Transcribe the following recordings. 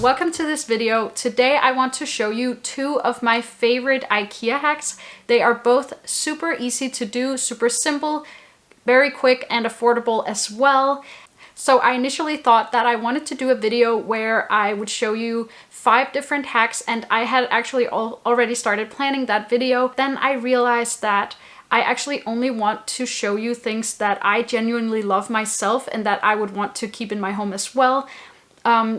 Welcome to this video. Today I want to show you two of my favorite IKEA hacks. They are both super easy to do, super simple, very quick and affordable as well. So I initially thought that I wanted to do a video where I would show you 5 different hacks, and I had actually already started planning that video. Then I realized that I actually only want to show you things that I genuinely love myself and that I would want to keep in my home as well.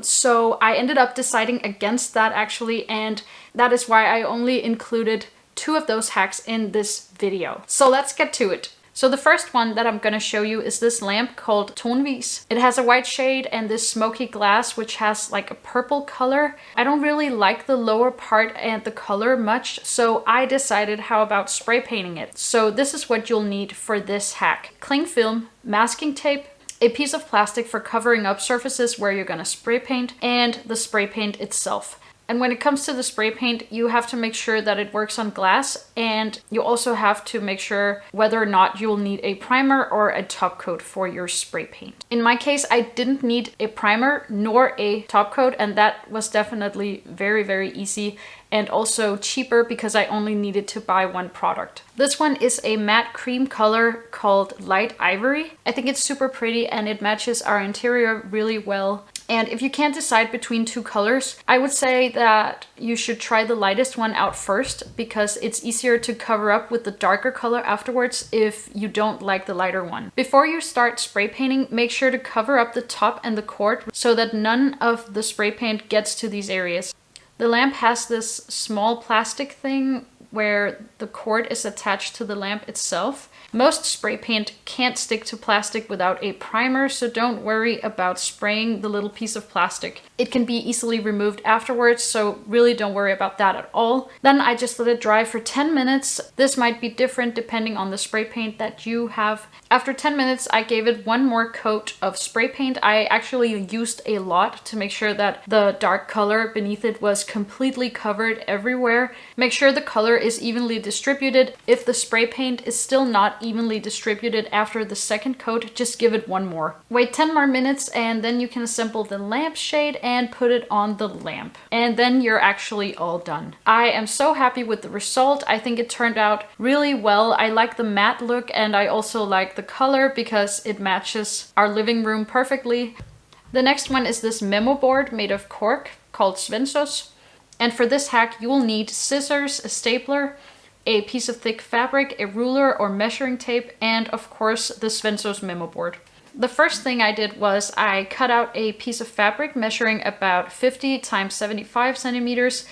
So I ended up deciding against that actually, and that is why I only included 2 of those hacks in this video. So let's get to it. So the first one that I'm gonna show you is this lamp called Nordkvist. It has a white shade and this smoky glass which has like a purple color. I don't really like the lower part and the color much, so I decided how about spray painting it. So this is what you'll need for this hack. Cling film, masking tape, a piece of plastic for covering up surfaces where you're gonna spray paint, and the spray paint itself. And when it comes to the spray paint, you have to make sure that it works on glass, and you also have to make sure whether or not you'll need a primer or a top coat for your spray paint. In my case, I didn't need a primer nor a top coat, and that was definitely very, very easy and also cheaper because I only needed to buy one product. This one is a matte cream color called Light Ivory. I think it's super pretty and it matches our interior really well. And if you can't decide between 2 colors, I would say that you should try the lightest one out first because it's easier to cover up with the darker color afterwards if you don't like the lighter one. Before you start spray painting, make sure to cover up the top and the cord so that none of the spray paint gets to these areas. The lamp has this small plastic thing where the cord is attached to the lamp itself. Most spray paint can't stick to plastic without a primer, so don't worry about spraying the little piece of plastic. It can be easily removed afterwards, so really don't worry about that at all. Then I just let it dry for 10 minutes. This might be different depending on the spray paint that you have. After 10 minutes, I gave it one more coat of spray paint. I actually used a lot to make sure that the dark color beneath it was completely covered everywhere. Make sure the color is evenly distributed. If the spray paint is still not evenly distributed after the second coat, just give it one more. Wait 10 more minutes and then you can assemble the lampshade and put it on the lamp. And then you're actually all done. I am so happy with the result. I think it turned out really well. I like the matte look and I also like the color because it matches our living room perfectly. The next one is this memo board made of cork called Svensos. And for this hack, you will need scissors, a stapler, a piece of thick fabric, a ruler or measuring tape, and of course the Svensos memo board. The first thing I did was I cut out a piece of fabric measuring about 50 times 75 centimeters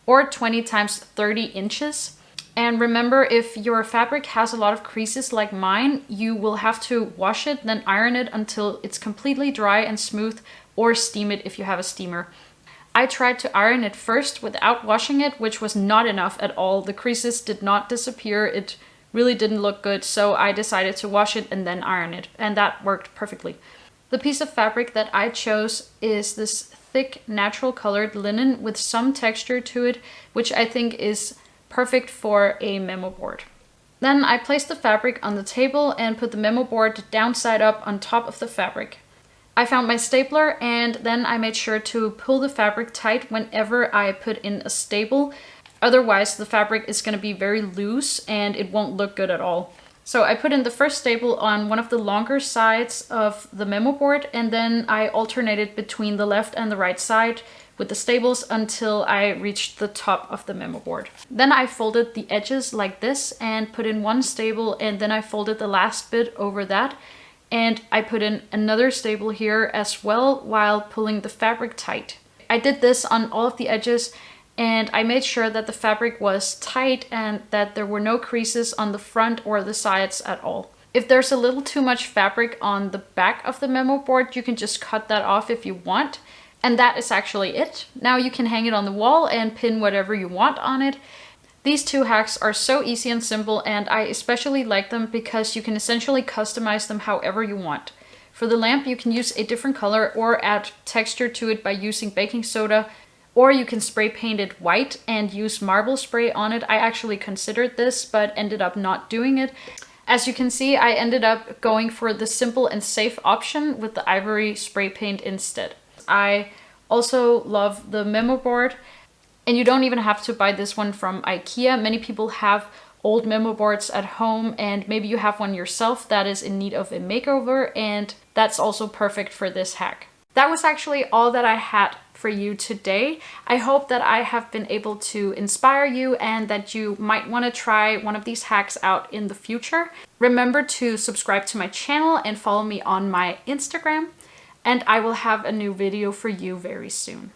or 20 times 30 inches. And remember, if your fabric has a lot of creases like mine, you will have to wash it, then iron it until it's completely dry and smooth, or steam it if you have a steamer. I tried to iron it first without washing it, which was not enough at all. The creases did not disappear. It really didn't look good, so I decided to wash it and then iron it, and that worked perfectly. The piece of fabric that I chose is this thick, natural colored linen with some texture to it, which I think is perfect for a memo board. Then I placed the fabric on the table and put the memo board downside up on top of the fabric. I found my stapler and then I made sure to pull the fabric tight whenever I put in a staple. Otherwise the fabric is going to be very loose and it won't look good at all. So I put in the first staple on one of the longer sides of the memo board, and then I alternated between the left and the right side with the staples until I reached the top of the memo board. Then I folded the edges like this and put in one staple, and then I folded the last bit over that. And I put in another staple here as well while pulling the fabric tight. I did this on all of the edges and I made sure that the fabric was tight and that there were no creases on the front or the sides at all. If there's a little too much fabric on the back of the memo board, you can just cut that off if you want. And that is actually it. Now you can hang it on the wall and pin whatever you want on it. These 2 hacks are so easy and simple, and I especially like them because you can essentially customize them however you want. For the lamp, you can use a different color or add texture to it by using baking soda, or you can spray paint it white and use marble spray on it. I actually considered this, but ended up not doing it. As you can see, I ended up going for the simple and safe option with the ivory spray paint instead. I Also love the memo board. And you don't even have to buy this one from Ikea. Many people have old memo boards at home, and maybe you have one yourself that is in need of a makeover, and that's also perfect for this hack. That was actually all that I had for you today. I hope that I have been able to inspire you and that you might want to try one of these hacks out in the future. Remember to subscribe to my channel and follow me on my Instagram, and I will have a new video for you very soon.